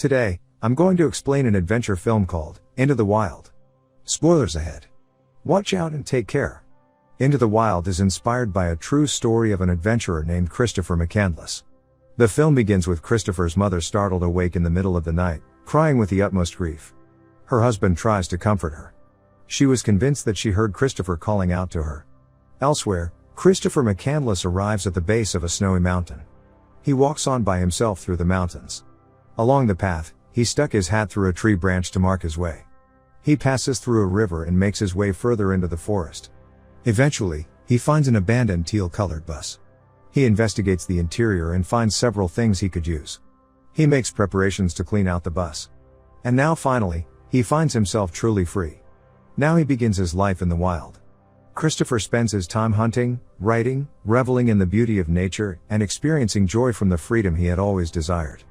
Today, I'm going to explain an adventure film called Into the Wild. Spoilers ahead. Watch out and take care. Into the Wild is inspired by a true story of an adventurer named Christopher McCandless. The film begins with Christopher's mother startled awake in the middle of the night, crying with the utmost grief. Her husband tries to comfort her. She was convinced that she heard Christopher calling out to her. Elsewhere, Christopher McCandless arrives at the base of a snowy mountain. He walks on by himself through the mountains. Along the path, he stuck his hat through a tree branch to mark his way. He passes through a river and makes his way further into the forest. Eventually, he finds an abandoned teal-colored bus. He investigates the interior and finds several things he could use. He makes preparations to clean out the bus. And now finally, he finds himself truly free. Now he begins his life in the wild. Christopher spends his time hunting, writing, reveling in the beauty of nature, and experiencing joy from the freedom he had always desired.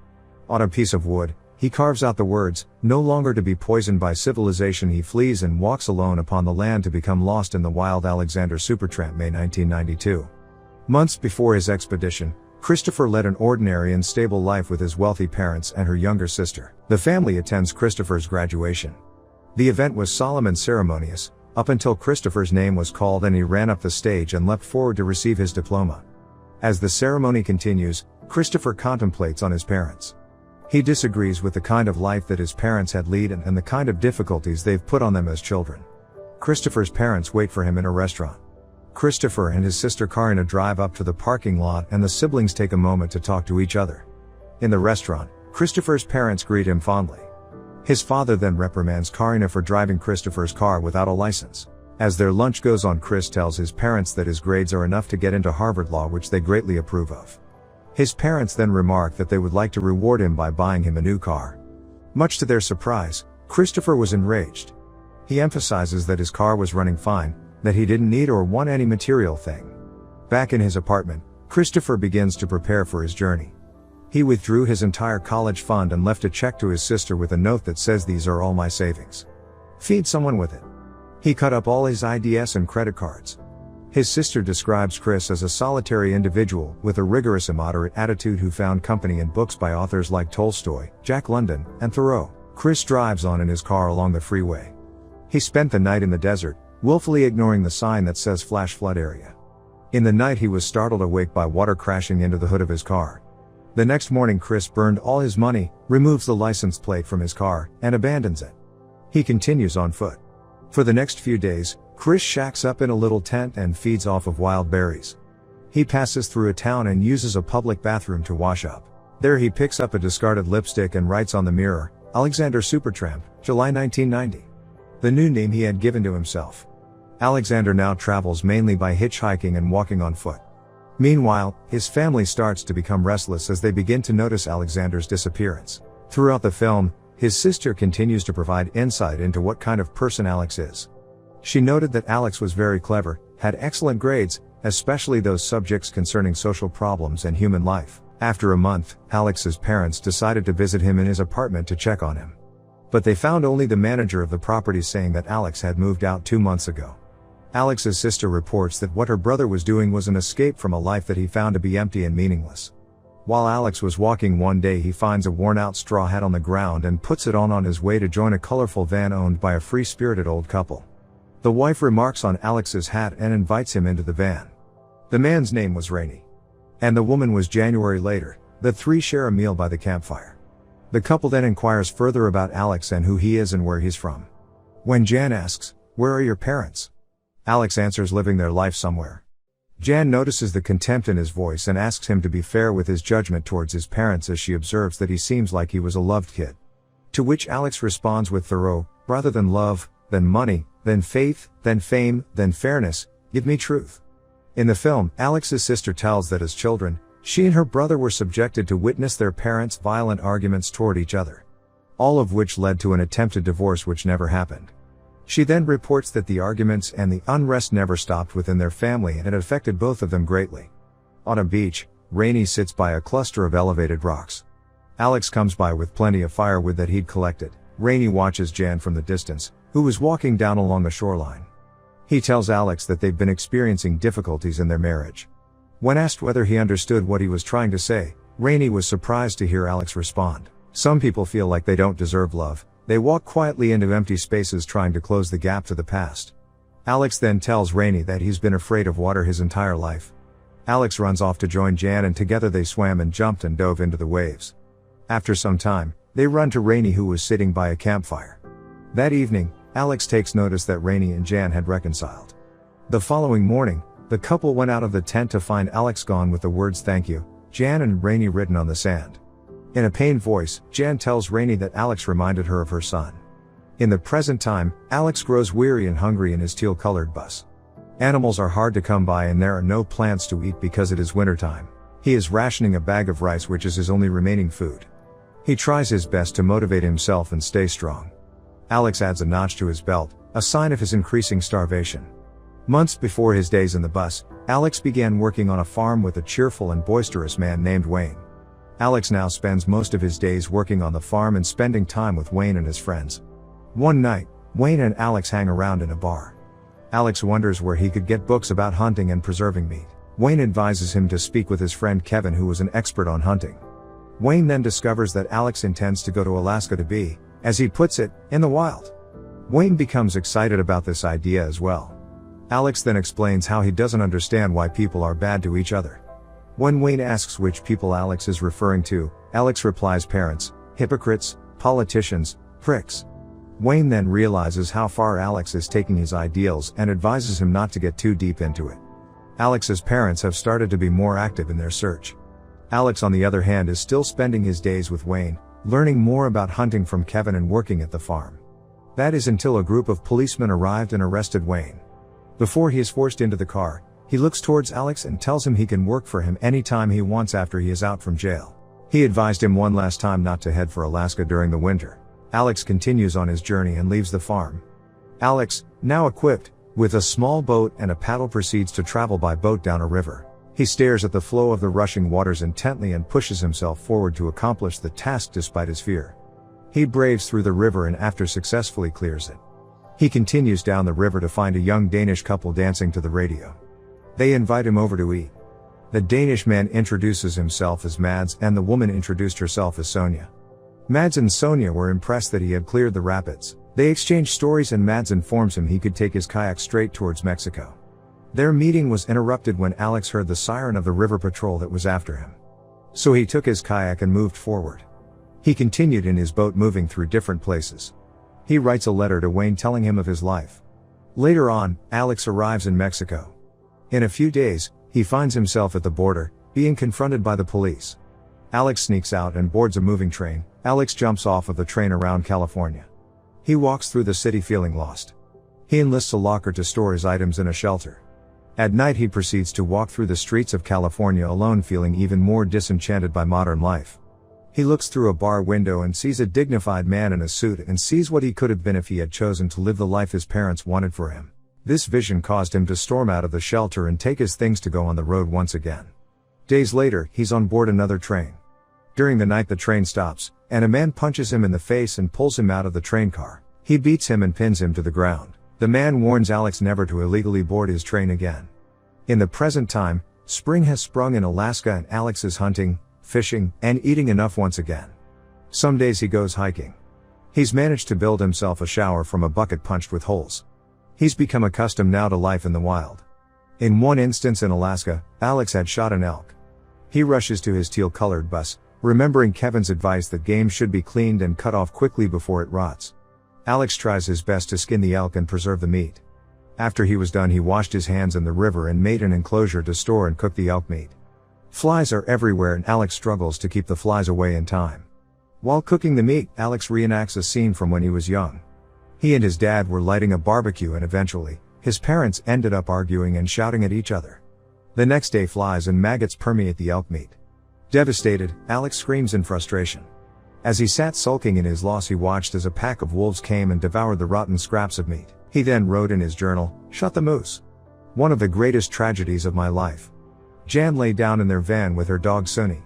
On a piece of wood, he carves out the words, "No longer to be poisoned by civilization." He flees and walks alone upon the land to become lost in the wild. Alexander Supertramp, May 1992. Months before his expedition, Christopher led an ordinary and stable life with his wealthy parents and her younger sister. The family attends Christopher's graduation. The event was solemn and ceremonious, up until Christopher's name was called and he ran up the stage and leapt forward to receive his diploma. As the ceremony continues, Christopher contemplates on his parents. He disagrees with the kind of life that his parents had led and the kind of difficulties they've put on them as children. Christopher's parents wait for him in a restaurant. Christopher and his sister Karina drive up to the parking lot and the siblings take a moment to talk to each other. In the restaurant, Christopher's parents greet him fondly. His father then reprimands Karina for driving Christopher's car without a license. As their lunch goes on, Chris tells his parents that his grades are enough to get into Harvard Law, which they greatly approve of. His parents then remark that they would like to reward him by buying him a new car. Much to their surprise, Christopher was enraged. He emphasizes that his car was running fine, that he didn't need or want any material thing. Back in his apartment, Christopher begins to prepare for his journey. He withdrew his entire college fund and left a check to his sister with a note that says, "These are all my savings. Feed someone with it." He cut up all his IDs and credit cards. His sister describes Chris as a solitary individual with a rigorous immoderate attitude who found company in books by authors like Tolstoy, Jack London, and Thoreau. Chris drives on in his car along the freeway. He spent the night in the desert, willfully ignoring the sign that says flash flood area. In the night he was startled awake by water crashing into the hood of his car. The next morning Chris burned all his money, removes the license plate from his car, and abandons it. He continues on foot. For the next few days, Chris shacks up in a little tent and feeds off of wild berries. He passes through a town and uses a public bathroom to wash up. There he picks up a discarded lipstick and writes on the mirror, "Alexander Supertramp, July 1990. The new name he had given to himself. Alexander now travels mainly by hitchhiking and walking on foot. Meanwhile, his family starts to become restless as they begin to notice Alexander's disappearance. Throughout the film, his sister continues to provide insight into what kind of person Alex is. She noted that Alex was very clever, had excellent grades, especially those subjects concerning social problems and human life. After a month, Alex's parents decided to visit him in his apartment to check on him. But they found only the manager of the property saying that Alex had moved out 2 months ago. Alex's sister reports that what her brother was doing was an escape from a life that he found to be empty and meaningless. While Alex was walking one day, he finds a worn-out straw hat on the ground and puts it on his way to join a colorful van owned by a free-spirited old couple. The wife remarks on Alex's hat and invites him into the van. The man's name was Rainey. And the woman was January. Later, the three share a meal by the campfire. The couple then inquires further about Alex and who he is and where he's from. When Jan asks, "Where are your parents?" Alex answers, "Living their life somewhere." Jan notices the contempt in his voice and asks him to be fair with his judgment towards his parents as she observes that he seems like he was a loved kid. To which Alex responds with Thoreau, "Rather than love, then money, then faith, then fame, then fairness, give me truth." In the film, Alex's sister tells that as children, she and her brother were subjected to witness their parents' violent arguments toward each other. All of which led to an attempted divorce which never happened. She then reports that the arguments and the unrest never stopped within their family and it affected both of them greatly. On a beach, Rainey sits by a cluster of elevated rocks. Alex comes by with plenty of firewood that he'd collected. Rainey watches Jan from the distance, who was walking down along the shoreline. He tells Alex that they've been experiencing difficulties in their marriage. When asked whether he understood what he was trying to say, Rainey was surprised to hear Alex respond, Some people feel like they don't deserve love. They walk quietly into empty spaces trying to close the gap to the past. Alex then tells Rainey that he's been afraid of water his entire life. Alex runs off to join Jan and together they swam and jumped and dove into the waves. After some time, they run to Rainey who was sitting by a campfire. That evening, Alex takes notice that Rainey and Jan had reconciled. The following morning, the couple went out of the tent to find Alex gone with the words "thank you, Jan" and "Rainey" written on the sand. In a pained voice, Jan tells Rainey that Alex reminded her of her son. In the present time, Alex grows weary and hungry in his teal-colored bus. Animals are hard to come by and there are no plants to eat because it is wintertime. He is rationing a bag of rice which is his only remaining food. He tries his best to motivate himself and stay strong. Alex adds a notch to his belt, a sign of his increasing starvation. Months before his days in the bus, Alex began working on a farm with a cheerful and boisterous man named Wayne. Alex now spends most of his days working on the farm and spending time with Wayne and his friends. One night, Wayne and Alex hang around in a bar. Alex wonders where he could get books about hunting and preserving meat. Wayne advises him to speak with his friend Kevin, who was an expert on hunting. Wayne then discovers that Alex intends to go to Alaska to be, as he puts it, in the wild. Wayne becomes excited about this idea as well. Alex then explains how he doesn't understand why people are bad to each other. When Wayne asks which people Alex is referring to, Alex replies parents, hypocrites, politicians, pricks. Wayne then realizes how far Alex is taking his ideals and advises him not to get too deep into it. Alex's parents have started to be more active in their search. Alex, on the other hand, is still spending his days with Wayne, learning more about hunting from Kevin and working at the farm. That is until a group of policemen arrived and arrested Wayne. Before he is forced into the car, he looks towards Alex and tells him he can work for him anytime he wants after he is out from jail. He advised him one last time not to head for Alaska during the winter. Alex continues on his journey and leaves the farm. Alex, now equipped with a small boat and a paddle, proceeds to travel by boat down a river. He stares at the flow of the rushing waters intently and pushes himself forward to accomplish the task despite his fear. He braves through the river and after successfully clears it. He continues down the river to find a young Danish couple dancing to the radio. They invite him over to eat. The Danish man introduces himself as Mads and the woman introduced herself as Sonia. Mads and Sonia were impressed that he had cleared the rapids. They exchange stories and Mads informs him he could take his kayak straight towards Mexico. Their meeting was interrupted when Alex heard the siren of the river patrol that was after him. So he took his kayak and moved forward. He continued in his boat, moving through different places. He writes a letter to Wayne telling him of his life. Later on, Alex arrives in Mexico. In a few days, he finds himself at the border, being confronted by the police. Alex sneaks out and boards a moving train. Alex jumps off of the train around California. He walks through the city feeling lost. He enlists a locker to store his items in a shelter. At night he proceeds to walk through the streets of California alone, feeling even more disenchanted by modern life. He looks through a bar window and sees a dignified man in a suit and sees what he could have been if he had chosen to live the life his parents wanted for him. This vision caused him to storm out of the shelter and take his things to go on the road once again. Days later, he's on board another train. During the night the train stops, and a man punches him in the face and pulls him out of the train car. He beats him and pins him to the ground. The man warns Alex never to illegally board his train again. In the present time, spring has sprung in Alaska and Alex is hunting, fishing, and eating enough once again. Some days he goes hiking. He's managed to build himself a shower from a bucket punched with holes. He's become accustomed now to life in the wild. In one instance in Alaska, Alex had shot an elk. He rushes to his teal-colored bus, remembering Kevin's advice that game should be cleaned and cut off quickly before it rots. Alex tries his best to skin the elk and preserve the meat. After he was done, he washed his hands in the river and made an enclosure to store and cook the elk meat. Flies are everywhere and Alex struggles to keep the flies away in time. While cooking the meat, Alex reenacts a scene from when he was young. He and his dad were lighting a barbecue and eventually, his parents ended up arguing and shouting at each other. The next day flies and maggots permeate the elk meat. Devastated, Alex screams in frustration. As he sat sulking in his loss, he watched as a pack of wolves came and devoured the rotten scraps of meat. He then wrote in his journal, "Shot the moose. One of the greatest tragedies of my life." Jan lay down in their van with her dog Sunny.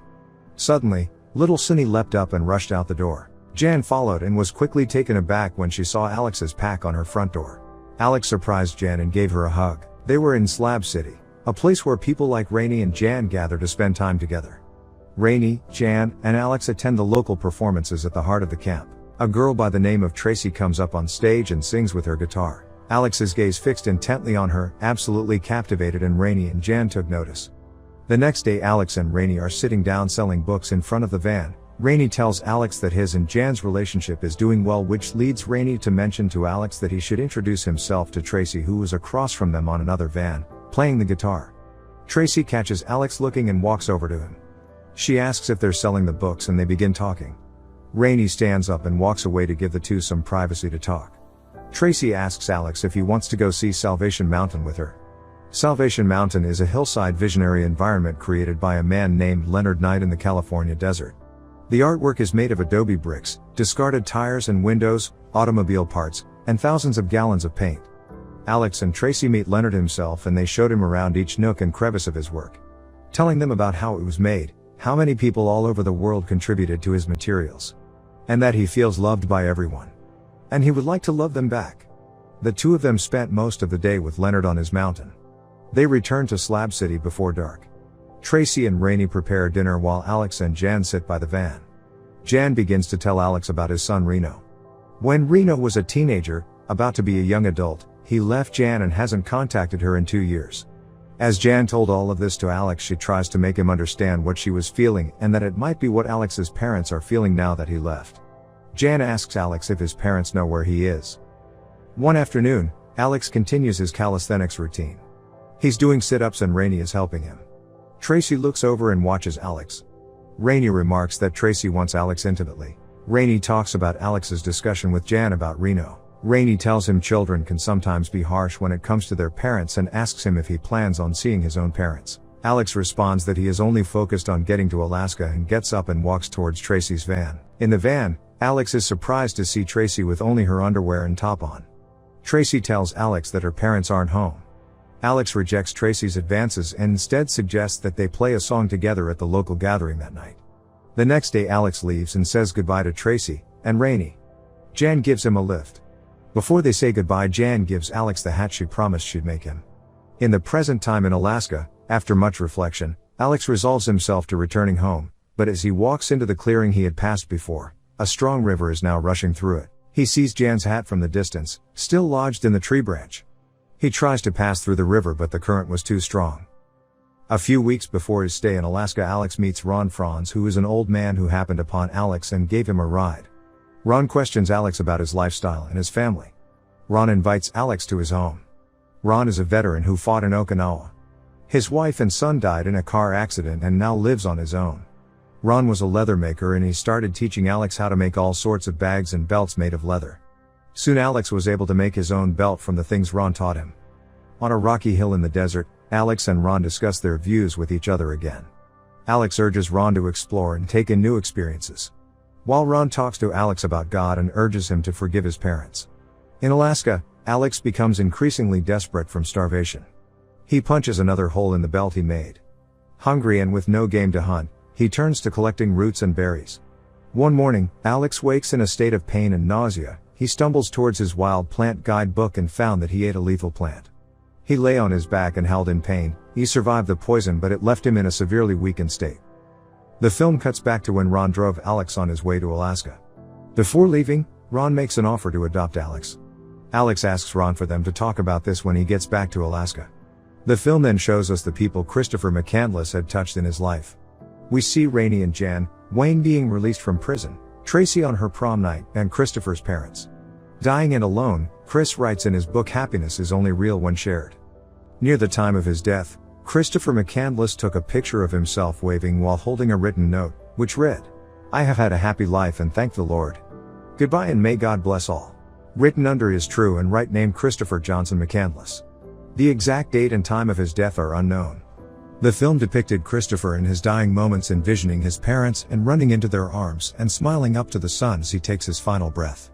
Suddenly, little Sunny leapt up and rushed out the door. Jan followed and was quickly taken aback when she saw Alex's pack on her front door. Alex surprised Jan and gave her a hug. They were in Slab City, a place where people like Rainey and Jan gather to spend time together. Rainey, Jan, and Alex attend the local performances at the heart of the camp. A girl by the name of Tracy comes up on stage and sings with her guitar. Alex's gaze fixed intently on her, absolutely captivated, and Rainey and Jan took notice. The next day Alex and Rainey are sitting down selling books in front of the van. Rainey tells Alex that his and Jan's relationship is doing well, which leads Rainey to mention to Alex that he should introduce himself to Tracy, who was across from them on another van, playing the guitar. Tracy catches Alex looking and walks over to him. She asks if they're selling the books and they begin talking. Rainey stands up and walks away to give the two some privacy to talk. Tracy asks Alex if he wants to go see Salvation Mountain with her. Salvation Mountain is a hillside visionary environment created by a man named Leonard Knight in the California desert. The artwork is made of adobe bricks, discarded tires and windows, automobile parts, and thousands of gallons of paint. Alex and Tracy meet Leonard himself and they showed him around each nook and crevice of his work, telling them about how it was made, how many people all over the world contributed to his materials, and that he feels loved by everyone. And he would like to love them back. The two of them spent most of the day with Leonard on his mountain. They returned to Slab City before dark. Tracy and Rainey prepare dinner while Alex and Jan sit by the van. Jan begins to tell Alex about his son Reno. When Reno was a teenager, about to be a young adult, he left Jan and hasn't contacted her in 2 years. As Jan told all of this to Alex, she tries to make him understand what she was feeling and that it might be what Alex's parents are feeling now that he left. Jan asks Alex if his parents know where he is. One afternoon, Alex continues his calisthenics routine. He's doing sit-ups and Rainey is helping him. Tracy looks over and watches Alex. Rainey remarks that Tracy wants Alex intimately. Rainey talks about Alex's discussion with Jan about Reno. Rainey tells him children can sometimes be harsh when it comes to their parents and asks him if he plans on seeing his own parents. Alex responds that he is only focused on getting to Alaska and gets up and walks towards Tracy's van. In the van, Alex is surprised to see Tracy with only her underwear and top on. Tracy tells Alex that her parents aren't home. Alex rejects Tracy's advances and instead suggests that they play a song together at the local gathering that night. The next day Alex leaves and says goodbye to Tracy and Rainey. Jan gives him a lift. Before they say goodbye, Jan gives Alex the hat she promised she'd make him. In the present time in Alaska, after much reflection, Alex resolves himself to returning home, but as he walks into the clearing he had passed before, a strong river is now rushing through it. He sees Jan's hat from the distance, still lodged in the tree branch. He tries to pass through the river but the current was too strong. A few weeks before his stay in Alaska, Alex meets Ron Franz, who is an old man who happened upon Alex and gave him a ride. Ron questions Alex about his lifestyle and his family. Ron invites Alex to his home. Ron is a veteran who fought in Okinawa. His wife and son died in a car accident and now lives on his own. Ron was a leather maker and he started teaching Alex how to make all sorts of bags and belts made of leather. Soon Alex was able to make his own belt from the things Ron taught him. On a rocky hill in the desert, Alex and Ron discuss their views with each other again. Alex urges Ron to explore and take in new experiences, while Ron talks to Alex about God and urges him to forgive his parents. In Alaska, Alex becomes increasingly desperate from starvation. He punches another hole in the belt he made. Hungry and with no game to hunt, he turns to collecting roots and berries. One morning, Alex wakes in a state of pain and nausea. He stumbles towards his wild plant guidebook and found that he ate a lethal plant. He lay on his back and howled in pain. He survived the poison, but it left him in a severely weakened state. The film cuts back to when Ron drove Alex on his way to Alaska. Before leaving, Ron makes an offer to adopt Alex. Alex asks Ron for them to talk about this when he gets back to Alaska. The film then shows us the people Christopher McCandless had touched in his life. We see Rainey and Jan, Wayne being released from prison, Tracy on her prom night, and Christopher's parents. Dying and alone, Chris writes in his book Happiness is Only Real When Shared. Near the time of his death, Christopher McCandless took a picture of himself waving while holding a written note, which read, "I have had a happy life and thank the Lord. Goodbye and may God bless all." Written under his true and right name Christopher Johnson McCandless. The exact date and time of his death are unknown. The film depicted Christopher in his dying moments envisioning his parents and running into their arms and smiling up to the sun as he takes his final breath.